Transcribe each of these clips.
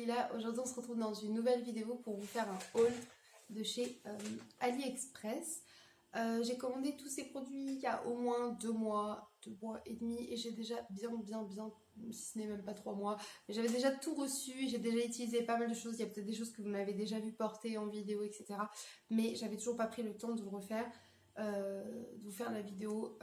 Lila, aujourd'hui on se retrouve dans une nouvelle vidéo pour vous faire un haul de chez AliExpress. J'ai commandé tous ces produits il y a au moins 2 mois et demi et j'ai déjà bien, si ce n'est même pas 3 mois, mais j'avais déjà tout reçu, j'ai déjà utilisé pas mal de choses, il y a peut-être des choses que vous m'avez déjà vu porter en vidéo, etc. Mais j'avais toujours pas pris le temps de vous refaire, de vous faire la vidéo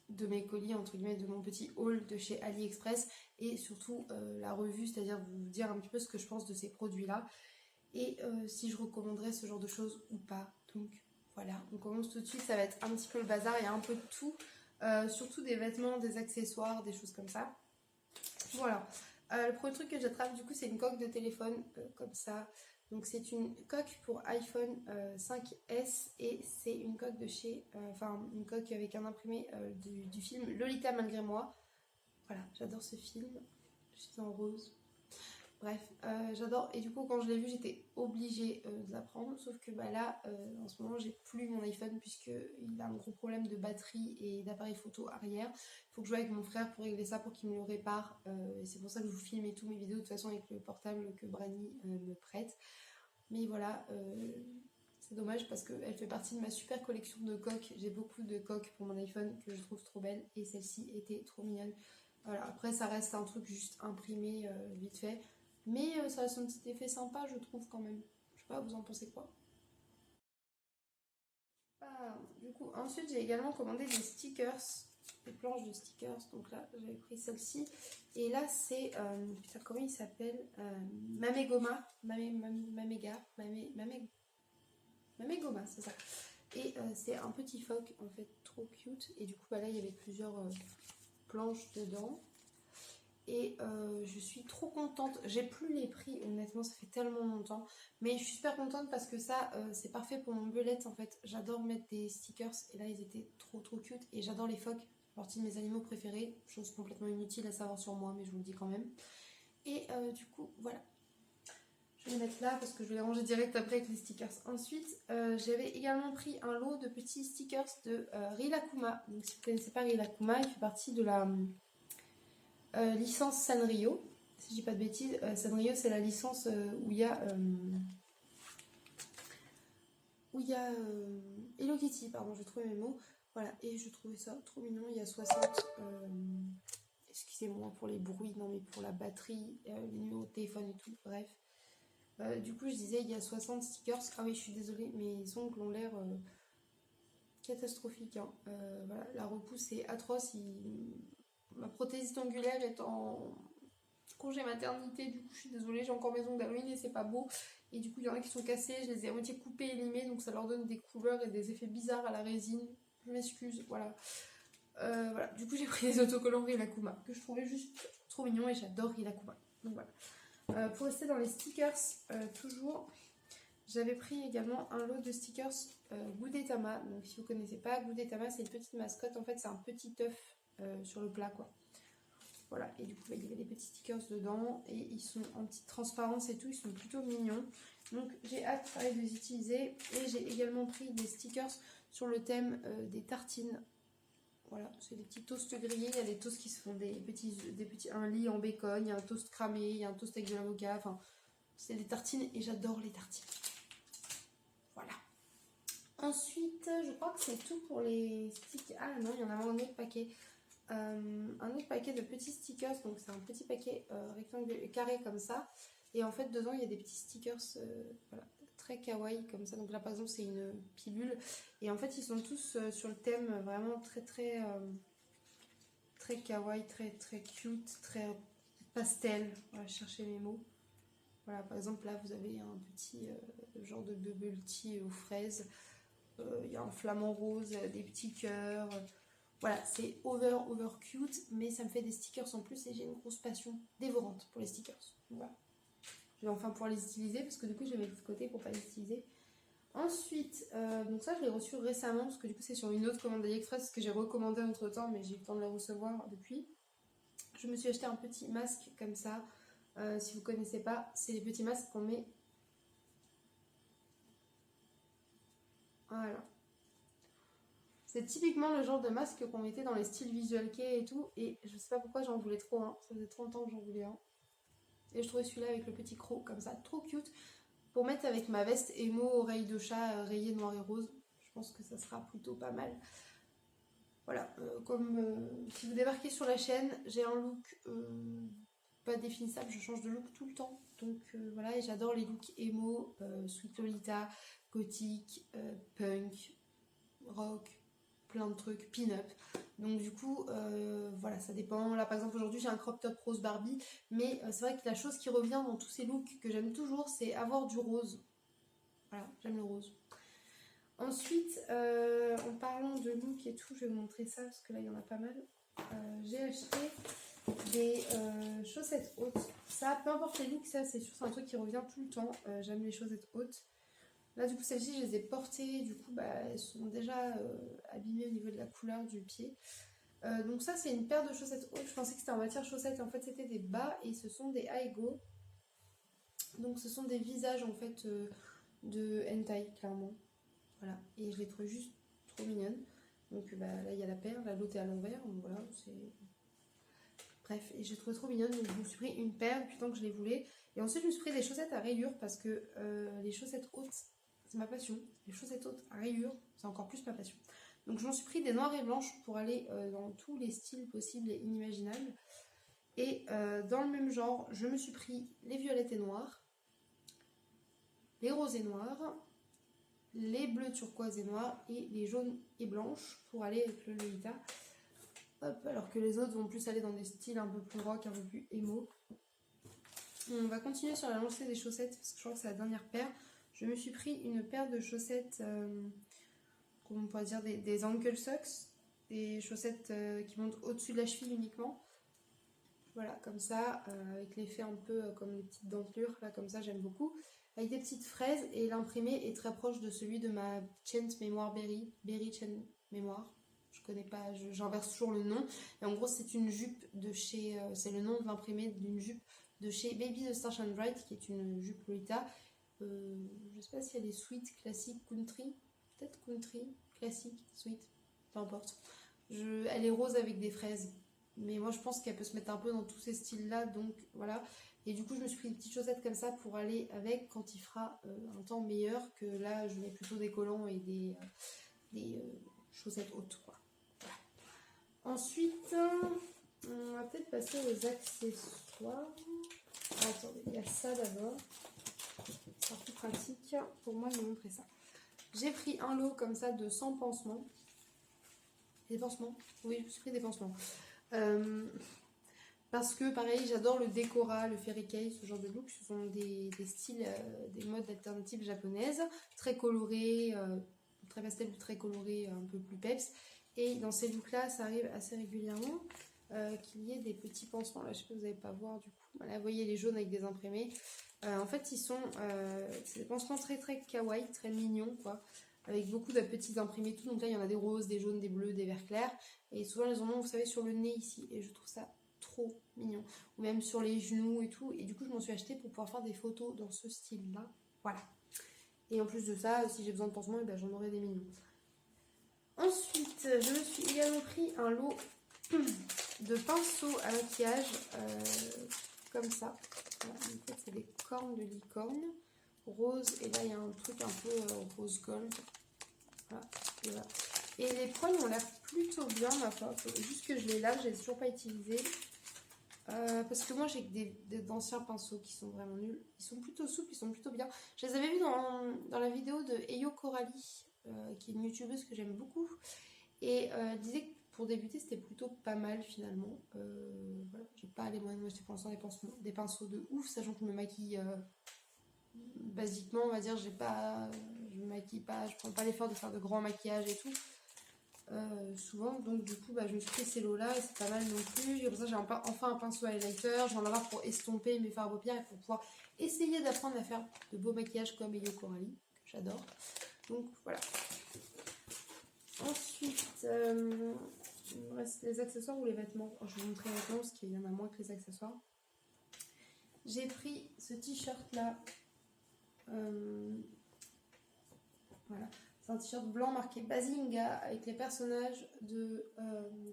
de mes colis, entre guillemets, de mon petit haul de chez AliExpress et surtout la revue, c'est-à-dire vous dire un petit peu ce que je pense de ces produits-là et si je recommanderais ce genre de choses ou pas. Donc voilà, on commence tout de suite, ça va être un petit peu le bazar, il y a un peu de tout, surtout des vêtements, des accessoires, des choses comme ça. Voilà, le premier truc que j'attrape du coup c'est une coque de téléphone comme ça. Donc c'est une coque pour iPhone 5S et c'est une coque de chez, enfin une coque avec un imprimé du film Lolita malgré moi. Voilà, j'adore ce film, je suis en rose. Bref, j'adore et du coup quand je l'ai vu j'étais obligée de la prendre, sauf que bah là en ce moment j'ai plus mon iPhone puisqu'il a un gros problème de batterie et d'appareil photo arrière. Il faut que je joue avec mon frère pour régler ça, pour qu'il me le répare et c'est pour ça que je vous filme et tous mes vidéos de toute façon avec le portable que Brani me prête. Mais voilà, c'est dommage parce qu'elle fait partie de ma super collection de coques. J'ai beaucoup de coques pour mon iPhone que je trouve trop belles et celle-ci était trop mignonne. Voilà, après ça reste un truc juste imprimé vite fait. Mais ça a son petit effet sympa, je trouve quand même. Je sais pas, vous en pensez quoi? Ah, du coup, ensuite j'ai également commandé des stickers, des planches de stickers. Donc là, j'avais pris celle-ci. Et là, c'est, putain, comment il s'appelle Mamegoma, Mamegoma, c'est ça. Et c'est un petit phoque, en fait, trop cute. Et du coup, bah là, il y avait plusieurs planches dedans. Et je suis trop contente. J'ai plus les prix, honnêtement, ça fait tellement longtemps. Mais je suis super contente parce que ça, c'est parfait pour mon belette en fait. J'adore mettre des stickers et là, ils étaient trop cute. Et j'adore les phoques, partie de mes animaux préférés. Chose complètement inutile à savoir sur moi, mais je vous le dis quand même. Et du coup, voilà. Je vais les mettre là parce que je vais les ranger direct après avec les stickers. Ensuite, j'avais également pris un lot de petits stickers de Rilakkuma. Donc si vous ne connaissez pas Rilakkuma, il fait partie de la licence Sanrio, si je dis pas de bêtises. Sanrio, c'est la licence où il y a Hello Kitty, pardon, j'ai trouvé mes mots. Voilà, et je trouvais ça trop mignon. Il y a 60 excusez-moi pour les bruits, non mais pour la batterie, les numéros de téléphone et tout, bref. Du coup, je disais, il y a 60 stickers. Ah oui, je suis désolée, mes ongles ont l'air catastrophiques, hein. Voilà, la repousse est atroce. Ma prothésiste ongulaire est en congé maternité, du coup je suis désolée, j'ai encore mes ongles d'Halloween et c'est pas beau. Et du coup il y en a qui sont cassés, je les ai à moitié coupés et limés, donc ça leur donne des couleurs et des effets bizarres à la résine. Je m'excuse, voilà. Voilà. Du coup j'ai pris les autocollants Rilakkuma, que je trouvais juste trop mignon et j'adore Rilakkuma. Donc voilà. Pour rester dans les stickers, toujours, j'avais pris également un lot de stickers Gudetama. Donc si vous connaissez pas, Gudetama c'est une petite mascotte, en fait c'est un petit œuf sur le plat quoi. Voilà, et du coup, il y avait des petits stickers dedans et ils sont en petite transparence et tout, ils sont plutôt mignons. Donc j'ai hâte de les utiliser. Et j'ai également pris des stickers sur le thème des tartines. Voilà, c'est des petits toasts grillés. Il y a des toasts qui se font un lit en bacon, il y a un toast cramé, il y a un toast avec de l'avocat. Enfin, c'est des tartines et j'adore les tartines. Voilà. Ensuite, je crois que c'est tout pour les stickers. Ah non, il y en a un autre paquet. Un autre paquet de petits stickers, donc c'est un petit paquet rectangulaire carré comme ça, et en fait dedans il y a des petits stickers voilà, très kawaii comme ça. Donc là par exemple c'est une pilule et en fait ils sont tous sur le thème vraiment très kawaii, très cute, très pastel. Voilà, chercher mes mots. Voilà, par exemple là vous avez un petit genre de bubble tea aux fraises, il y a un flamant rose, des petits cœurs. Voilà, c'est over cute, mais ça me fait des stickers en plus et j'ai une grosse passion dévorante pour les stickers. Donc voilà. Je vais enfin pouvoir les utiliser parce que du coup je vais mettre de côté pour pas les utiliser. Ensuite, donc ça je l'ai reçu récemment parce que du coup c'est sur une autre commande AliExpress que j'ai recommandé entre temps, mais j'ai eu le temps de le recevoir depuis. Je me suis acheté un petit masque comme ça. Si vous connaissez pas, c'est les petits masques qu'on met. Voilà. C'est typiquement le genre de masque qu'on mettait dans les styles visual kei et tout. Et je sais pas pourquoi j'en voulais trop un. Ça faisait trop longtemps que j'en voulais un. Et je trouvais celui-là avec le petit croc comme ça, trop cute. Pour mettre avec ma veste émo, oreille de chat rayée noir et rose. Je pense que ça sera plutôt pas mal. Voilà, si vous débarquez sur la chaîne, j'ai un look pas définissable, je change de look tout le temps. Donc voilà, et j'adore les looks emo, Sweet Lolita, gothique, punk, rock, plein de trucs, pin-up. Donc du coup, voilà, ça dépend. Là par exemple aujourd'hui j'ai un crop top rose Barbie, mais c'est vrai que la chose qui revient dans tous ces looks que j'aime toujours, c'est avoir du rose. Voilà, j'aime le rose. Ensuite, en parlant de look et tout, je vais vous montrer ça parce que là il y en a pas mal. J'ai acheté des chaussettes hautes. Ça, peu importe les looks, ça c'est sûr, c'est un truc qui revient tout le temps. J'aime les chaussettes hautes. Là du coup celles-ci je les ai portées, du coup bah, elles sont déjà abîmées au niveau de la couleur du pied. Donc ça c'est une paire de chaussettes hautes, je pensais que c'était en matière chaussettes, en fait c'était des bas et ce sont des Aigo. Donc ce sont des visages en fait de hentai clairement. Voilà, et je les trouve juste trop mignonnes. Donc bah, là il y a la paire, là l'autre est à l'envers, donc voilà, c'est... Bref, et j'ai trouvé trop mignonne, donc je me suis pris une paire depuis tant que je les voulais. Et ensuite je me suis pris des chaussettes à rayures parce que les chaussettes hautes, c'est ma passion. Les chaussettes hautes à rayures, c'est encore plus ma passion. Donc je m'en suis pris des noires et blanches pour aller dans tous les styles possibles et inimaginables. Et dans le même genre, je me suis pris les violettes et noires, les roses et noirs, les bleus turquoise et noirs et les jaunes et blanches pour aller avec le Lolita. Hop, alors que les autres vont plus aller dans des styles un peu plus rock, un peu plus émo. On va continuer sur la lancée des chaussettes parce que je crois que c'est la dernière paire. Je me suis pris une paire de chaussettes, comment on pourrait dire, des ankle socks, des chaussettes qui montent au-dessus de la cheville uniquement. Voilà, comme ça, avec l'effet un peu comme les petites dentelures, là comme ça j'aime beaucoup. Avec des petites fraises et l'imprimé est très proche de celui de ma Chain Mémoire Berry Chain Mémoire. Je connais pas, j'inverse toujours le nom. Et en gros c'est une jupe de chez, c'est le nom de l'imprimé d'une jupe de chez Baby the Star Shine Bright qui est une jupe Lolita. Je sais pas si elle est sweet, classique, country. Peut-être country, classique, sweet, peu importe. Elle est rose avec des fraises. Mais moi je pense qu'elle peut se mettre un peu dans tous ces styles là, donc voilà. Et du coup je me suis pris une petite chaussette comme ça pour aller avec quand il fera un temps meilleur, que là je mets plutôt des collants et des chaussettes hautes quoi. Voilà. Ensuite on va peut-être passer aux accessoires. Attendez, il y a ça d'abord. C'est plus pratique pour moi de vous montrer ça. J'ai pris un lot comme ça de 100 pansements. Des pansements? Oui, je me suis pris des pansements. Parce que pareil j'adore le décora, le fairy cake, ce genre de look. Ce sont des styles, des modes alternatives japonaises, très colorés, très pastel, très colorés, un peu plus peps. Et dans ces looks là ça arrive assez régulièrement qu'il y ait des petits pansements. Là je sais pas, vous n'allez pas voir du coup. Voilà, vous voyez les jaunes avec des imprimés. En fait ils sont, c'est des pansements très très kawaii, très mignons quoi. Avec beaucoup de petits imprimés tout, donc là il y en a des roses, des jaunes, des bleus, des verts clairs, et souvent ils en ont, vous savez, sur le nez ici, et je trouve ça trop mignon, ou même sur les genoux et tout, et du coup je m'en suis acheté pour pouvoir faire des photos dans ce style là, voilà. Et en plus de ça, si j'ai besoin de pansements, ben, j'en aurai des mignons. Ensuite je me suis également pris un lot de pinceaux à maquillage comme ça, voilà. En fait c'est des cornes de licorne rose, et là il y a un truc un peu rose gold. Voilà, et voilà. Et les poignes ont l'air plutôt bien ma foi. Faut juste que je les lave, je les ai toujours pas utilisés. Parce que moi j'ai d'anciens pinceaux qui sont vraiment nuls. Ils sont plutôt souples, ils sont plutôt bien. Je les avais vus dans la vidéo de Eyo Coralie, qui est une youtubeuse que j'aime beaucoup. Et elle disait que pour débuter c'était plutôt pas mal finalement. Voilà, j'ai pas les moyens de m'acheter pour l'instant des pinceaux de ouf, sachant que je me maquille basiquement, on va dire, je me maquille pas, je prends pas l'effort de faire de grands maquillages et tout. Souvent, donc du coup, je me suis pris ces lots là et c'est pas mal non plus. Comme ça, j'ai enfin un pinceau highlighter, je vais en avoir pour estomper mes fards à paupières et pour pouvoir essayer d'apprendre à faire de beaux maquillages comme Eyo Coralie, que j'adore. Donc voilà. Ensuite, il me reste les accessoires ou les vêtements. Je vais vous montrer les vêtements parce qu'il y en a moins que les accessoires. J'ai pris ce t-shirt là. Voilà, c'est un t-shirt blanc marqué Bazinga avec les personnages de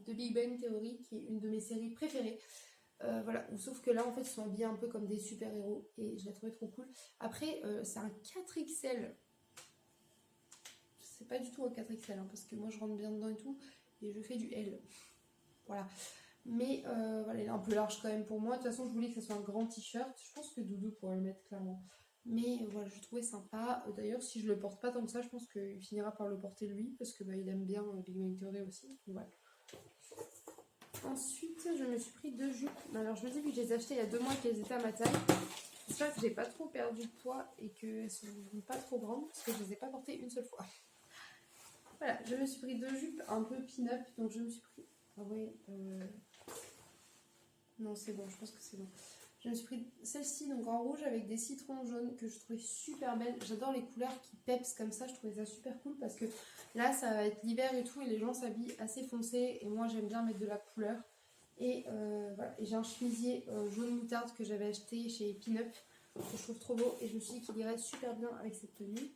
Big Bang Theory, qui est une de mes séries préférées. Voilà, sauf que là en fait ils sont habillés un peu comme des super-héros et je l'ai trouvé trop cool. Après c'est un 4XL, c'est pas du tout un 4XL hein, parce que moi je rentre bien dedans et tout et je fais du L. Voilà, mais voilà, il est un peu large quand même pour moi. De toute façon je voulais que ça soit un grand t-shirt, je pense que Doudou pourrait le mettre clairement. Mais voilà, je trouvais sympa. D'ailleurs, si je le porte pas tant que ça, je pense qu'il finira par le porter lui parce que bah, il aime bien Big Bang Theory aussi. Donc, voilà. Ensuite, je me suis pris 2 jupes. Alors, je me dis que je les ai achetées il y a 2 mois et qu'elles étaient à ma taille. J'espère que j'ai pas trop perdu de poids et qu'elles sont pas trop grandes parce que je les ai pas portées une seule fois. Voilà, je me suis pris 2 jupes un peu pin-up. Donc, je me suis pris. Ah ouais, non, c'est bon, je pense que c'est bon. Je me suis pris celle-ci donc en rouge avec des citrons jaunes que je trouvais super belle. J'adore les couleurs qui peps comme ça, je trouvais ça super cool parce que là ça va être l'hiver et tout et les gens s'habillent assez foncé et moi j'aime bien mettre de la couleur. Et voilà, et j'ai un chemisier jaune moutarde que j'avais acheté chez Pin-Up que je trouve trop beau et je me suis dit qu'il irait super bien avec cette tenue.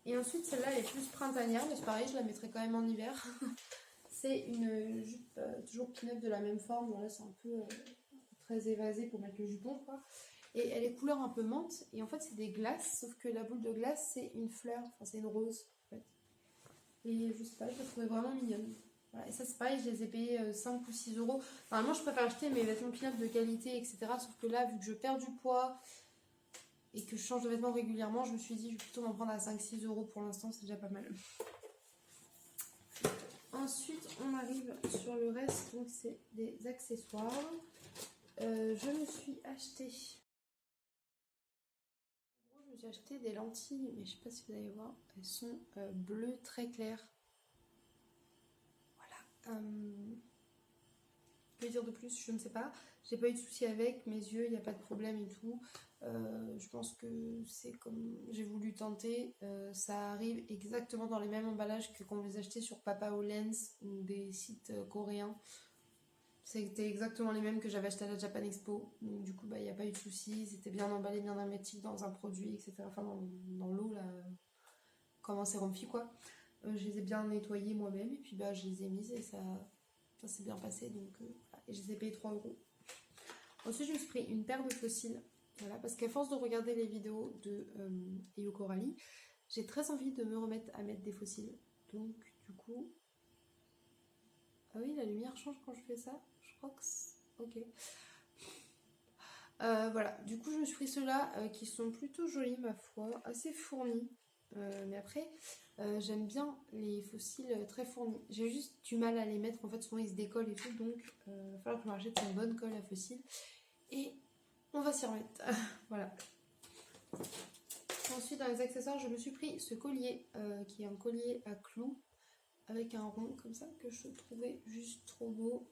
Et ensuite celle-là elle est plus printanière mais c'est pareil, je la mettrai quand même en hiver. C'est une jupe toujours Pin-Up de la même forme, voilà c'est un peu... très évasée pour mettre le jupon quoi. Et elle est couleur un peu menthe et en fait c'est des glaces sauf que la boule de glace c'est une fleur, enfin c'est une rose en fait. Et je sais pas, je la trouvais vraiment mignonne. Voilà, et ça c'est pareil, je les ai payés 5 ou 6 euros. Normalement je préfère acheter mes vêtements Pin-Up de qualité etc. Sauf que là vu que je perds du poids et que je change de vêtements régulièrement, je me suis dit je vais plutôt m'en prendre à 5-6 euros pour l'instant, c'est déjà pas mal. Ensuite on arrive sur le reste, donc c'est des accessoires. Je me suis acheté des lentilles, mais je sais pas si vous allez voir, elles sont bleues très claires. Voilà. Que dire de plus, je ne sais pas. J'ai pas eu de soucis avec mes yeux, il n'y a pas de problème et tout. Je pense que c'est comme j'ai voulu tenter. Ça arrive exactement dans les mêmes emballages que quand vous les achetez sur Papa Lens ou des sites coréens. C'était exactement les mêmes que j'avais acheté à la Japan Expo. Donc du coup, il n'y a pas eu de soucis. C'était bien emballé, bien hermétique dans un produit, etc. Enfin, dans l'eau, là, comme un sérum fi, quoi. Je les ai bien nettoyés moi-même. Et puis, je les ai mises et ça s'est bien passé. Donc, voilà. Et je les ai payés 3 euros. Ensuite, je me suis pris une paire de fossiles. Voilà, parce qu'à force de regarder les vidéos de Eyo Coralie, j'ai très envie de me remettre à mettre des fossiles. Donc, du coup... Ah oui, la lumière change quand je fais ça. Je crois que c'est... Ok. Voilà, du coup je me suis pris ceux-là qui sont plutôt jolis ma foi, assez fournis. Mais après, j'aime bien les fossiles très fournis. J'ai juste du mal à les mettre, en fait souvent ils se décollent et tout, donc il va falloir que je m'achète une bonne colle à fossiles. Et on va s'y remettre. Voilà. Ensuite dans les accessoires, je me suis pris ce collier qui est un collier à clous avec un rond comme ça que je trouvais juste trop beau.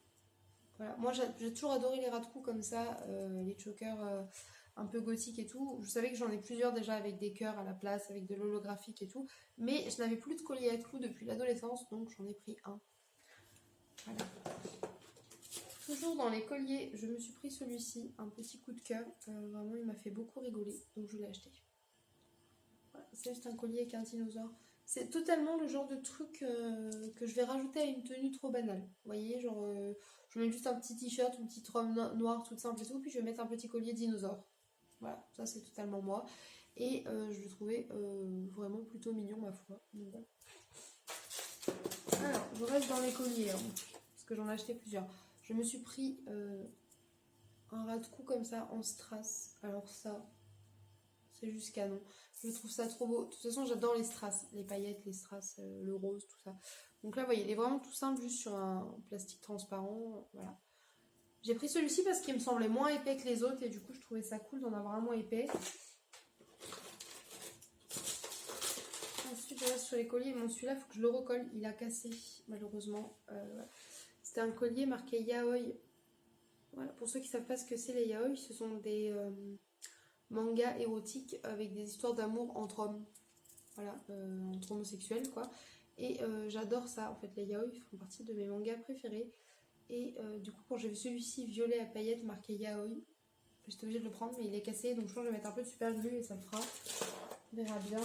Voilà. Moi j'ai toujours adoré les ras de cou comme ça, les chokers un peu gothiques et tout. Je savais que j'en ai plusieurs déjà avec des cœurs à la place, avec de l'holographique et tout. Mais je n'avais plus de collier à clous depuis l'adolescence, donc j'en ai pris un. Voilà. Toujours dans les colliers, je me suis pris celui-ci, un petit coup de cœur. Vraiment il m'a fait beaucoup rigoler, donc je l'ai acheté. Voilà. C'est juste un collier avec un dinosaure. C'est totalement le genre de truc que je vais rajouter à une tenue trop banale. Vous voyez, genre je mets juste un petit t-shirt, une petite robe noire toute simple et tout, puis je vais mettre un petit collier dinosaure. Voilà, ça c'est totalement moi. Et je le trouvais vraiment plutôt mignon ma foi. Donc, voilà. Alors, je reste dans les colliers, hein, parce que j'en ai acheté plusieurs. Je me suis pris un ras de cou comme ça en strass. Alors ça, c'est juste canon. Je trouve ça trop beau. De toute façon, j'adore les strass, les paillettes, les strass, le rose, tout ça. Donc là, vous voyez, il est vraiment tout simple, juste sur un plastique transparent. Voilà. J'ai pris celui-ci parce qu'il me semblait moins épais que les autres et du coup, je trouvais ça cool d'en avoir un moins épais. Ensuite, je reste sur les colliers. Bon, celui-là, il faut que je le recolle. Il a cassé, malheureusement. Voilà. C'était un collier marqué Yaoi. Voilà. Pour ceux qui ne savent pas ce que c'est les Yaoi, ce sont des mangas érotiques avec des histoires d'amour entre hommes. Voilà, entre homosexuels, quoi. Et j'adore ça, en fait. Les Yaoi font partie de mes mangas préférés. Et du coup, quand j'ai vu celui-ci violet à paillettes marqué Yaoi, j'étais obligée de le prendre, mais il est cassé. Donc je pense que je vais mettre un peu de super glue et ça le fera. On verra bien.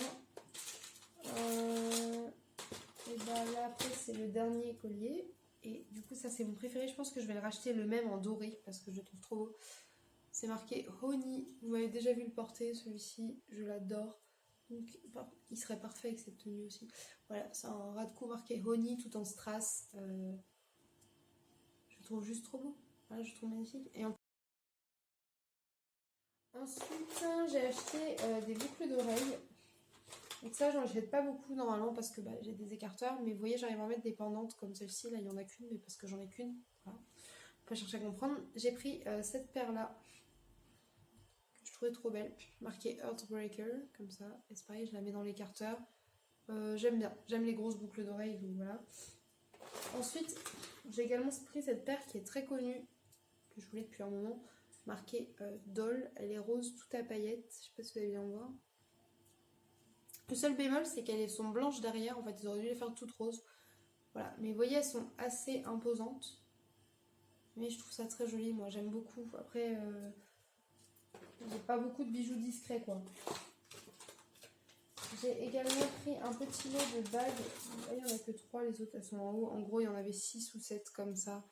Et bah là après c'est le dernier collier. Et du coup ça c'est mon préféré, je pense que je vais le racheter le même en doré parce que je le trouve trop beau. C'est marqué Honey, vous m'avez déjà vu le porter, celui-ci, je l'adore. Donc il serait parfait avec cette tenue aussi. Voilà, c'est un ras de cou marqué Honey tout en strass. Je le trouve juste trop beau. Voilà, je le trouve magnifique. Et ensuite, j'ai acheté des boucles d'oreilles. Donc ça, j'en achète pas beaucoup normalement parce que j'ai des écarteurs. Mais vous voyez, j'arrive à en mettre des pendantes comme celle-ci. Là, il n'y en a qu'une, mais parce que j'en ai qu'une. Voilà. Pas chercher à comprendre. J'ai pris cette paire-là. Que je trouvais trop belle. Marquée Earthbreaker, comme ça. Et c'est pareil, je la mets dans l'écarteur. J'aime bien. J'aime les grosses boucles d'oreilles, donc voilà. Ensuite, j'ai également pris cette paire qui est très connue, que je voulais depuis un moment. Marquée Doll. Elle est rose, toute à paillettes. Je sais pas si vous allez bien voir. Le seul bémol, c'est qu'elles sont blanches derrière. En fait, ils auraient dû les faire toutes roses. Voilà. Mais vous voyez, elles sont assez imposantes. Mais je trouve ça très joli. Moi, j'aime beaucoup. Après, j'ai pas beaucoup de bijoux discrets, quoi. J'ai également pris un petit lot de bagues. Là, il n'y en a que 3. Les autres, elles sont en haut. En gros, il y en avait 6 ou 7 comme ça.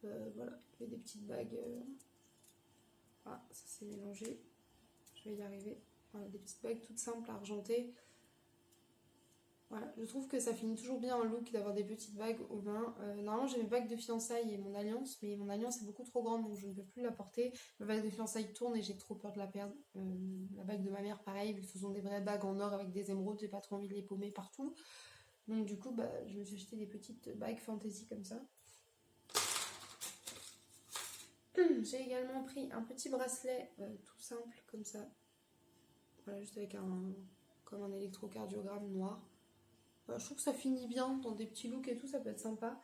Voilà. Il y a des petites bagues. Ah, ça s'est mélangé. Je vais y arriver. Voilà, des petites bagues toutes simples, argentées. Voilà, je trouve que ça finit toujours bien un look d'avoir des petites bagues aux mains. Normalement, j'ai mes bagues de fiançailles et mon alliance, mais mon alliance est beaucoup trop grande, donc je ne peux plus la porter. Ma bague de fiançailles tourne et j'ai trop peur de la perdre. La bague de ma mère, pareil, vu que ce sont des vraies bagues en or avec des émeraudes, j'ai pas trop envie de les paumer partout. Donc du coup, je me suis acheté des petites bagues fantasy comme ça. J'ai également pris un petit bracelet tout simple comme ça. Voilà, juste avec comme un électrocardiogramme noir. Je trouve que ça finit bien dans des petits looks et tout, ça peut être sympa.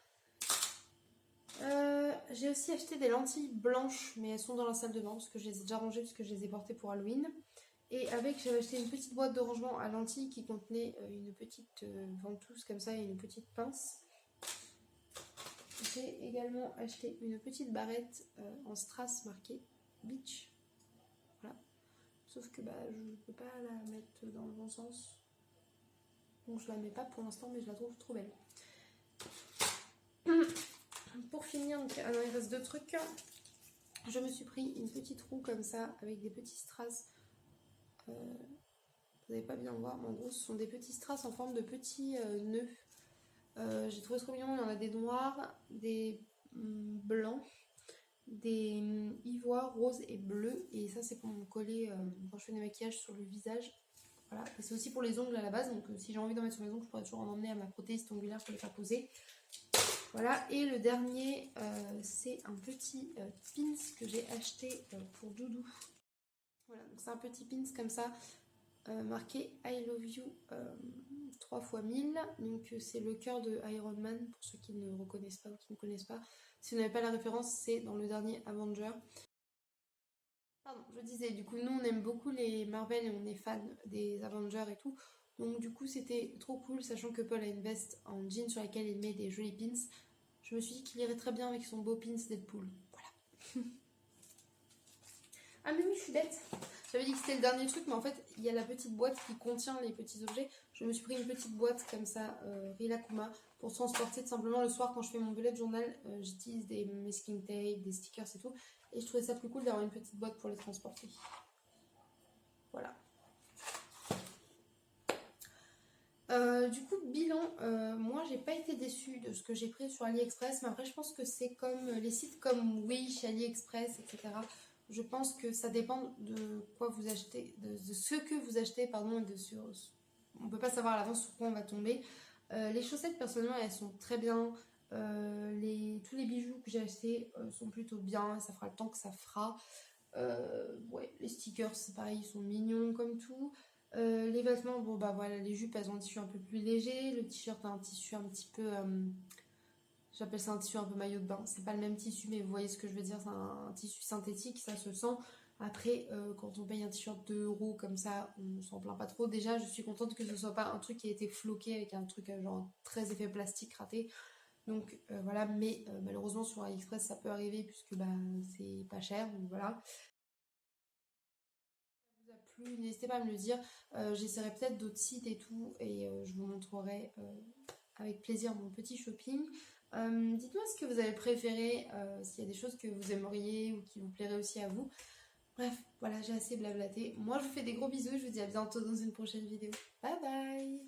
J'ai aussi acheté des lentilles blanches, mais elles sont dans la salle de bain parce que je les ai déjà rangées parce que je les ai portées pour Halloween. Et j'avais acheté une petite boîte de rangement à lentilles qui contenait une petite ventouse comme ça et une petite pince. J'ai également acheté une petite barrette en strass marquée Beach. Voilà. Sauf que je ne peux pas la mettre dans le bon sens. Donc je la mets pas pour l'instant, mais je la trouve trop belle. Pour finir, donc, alors il reste 2 trucs. Je me suis pris une petite roue comme ça avec des petits strass. Vous n'allez pas bien voir, mais en gros ce sont des petits strass en forme de petits nœuds. J'ai trouvé trop mignon, il y en a des noirs, des blancs, des ivoires, roses et bleus. Et ça c'est pour me coller quand je fais des maquillages sur le visage. Voilà. Et c'est aussi pour les ongles à la base, donc si j'ai envie d'en mettre sur mes ongles, je pourrais toujours en emmener à ma prothésiste ongulaire pour les faire poser. Voilà, et le dernier, c'est un petit pins que j'ai acheté pour Doudou. Voilà, donc c'est un petit pins comme ça, marqué I love you 3 x 1000. Donc c'est le cœur de Iron Man, pour ceux qui ne reconnaissent pas ou qui ne connaissent pas. Si vous n'avez pas la référence, c'est dans le dernier Avenger. Pardon, je disais, du coup, nous on aime beaucoup les Marvel et on est fan des Avengers et tout. Donc du coup c'était trop cool, sachant que Paul a une veste en jean sur laquelle il met des jolis pins. Je me suis dit qu'il irait très bien avec son beau pins Deadpool. Voilà. Ah mais oui, je suis bête. J'avais dit que c'était le dernier truc, mais en fait, il y a la petite boîte qui contient les petits objets. Je me suis pris une petite boîte comme ça, Rilakuma, pour transporter tout simplement le soir quand je fais mon bullet journal. J'utilise des masking tape, des stickers et tout. Et je trouvais ça plus cool d'avoir une petite boîte pour les transporter. Voilà. Du coup, bilan, moi j'ai pas été déçue de ce que j'ai pris sur AliExpress, mais après je pense que c'est comme les sites comme Wish, AliExpress, etc. Je pense que ça dépend de quoi vous achetez, de ce que vous achetez, pardon, on peut pas savoir à l'avance sur quoi on va tomber. Les chaussettes, personnellement, elles sont très bien. Tous les bijoux que j'ai achetés sont plutôt bien, ça fera le temps que ça fera. Ouais, les stickers, c'est pareil, ils sont mignons comme tout. Les vêtements, bon voilà, les jupes elles ont un tissu un peu plus léger, le t-shirt a un tissu un petit peu, j'appelle ça un tissu un peu maillot de bain, c'est pas le même tissu mais vous voyez ce que je veux dire, c'est un tissu synthétique, ça se sent. Après quand on paye un t-shirt 2 € comme ça, on s'en plaint pas trop. Déjà je suis contente que ce soit pas un truc qui a été floqué avec un truc genre très effet plastique raté. Donc voilà, mais malheureusement sur AliExpress ça peut arriver puisque c'est pas cher, donc voilà. N'hésitez pas à me le dire. J'essaierai peut-être d'autres sites et tout et je vous montrerai avec plaisir mon petit shopping. Dites-moi ce que vous avez préféré, s'il y a des choses que vous aimeriez ou qui vous plairaient aussi à vous. Bref, voilà, j'ai assez blablaté. Moi, je vous fais des gros bisous, je vous dis à bientôt dans une prochaine vidéo. Bye bye!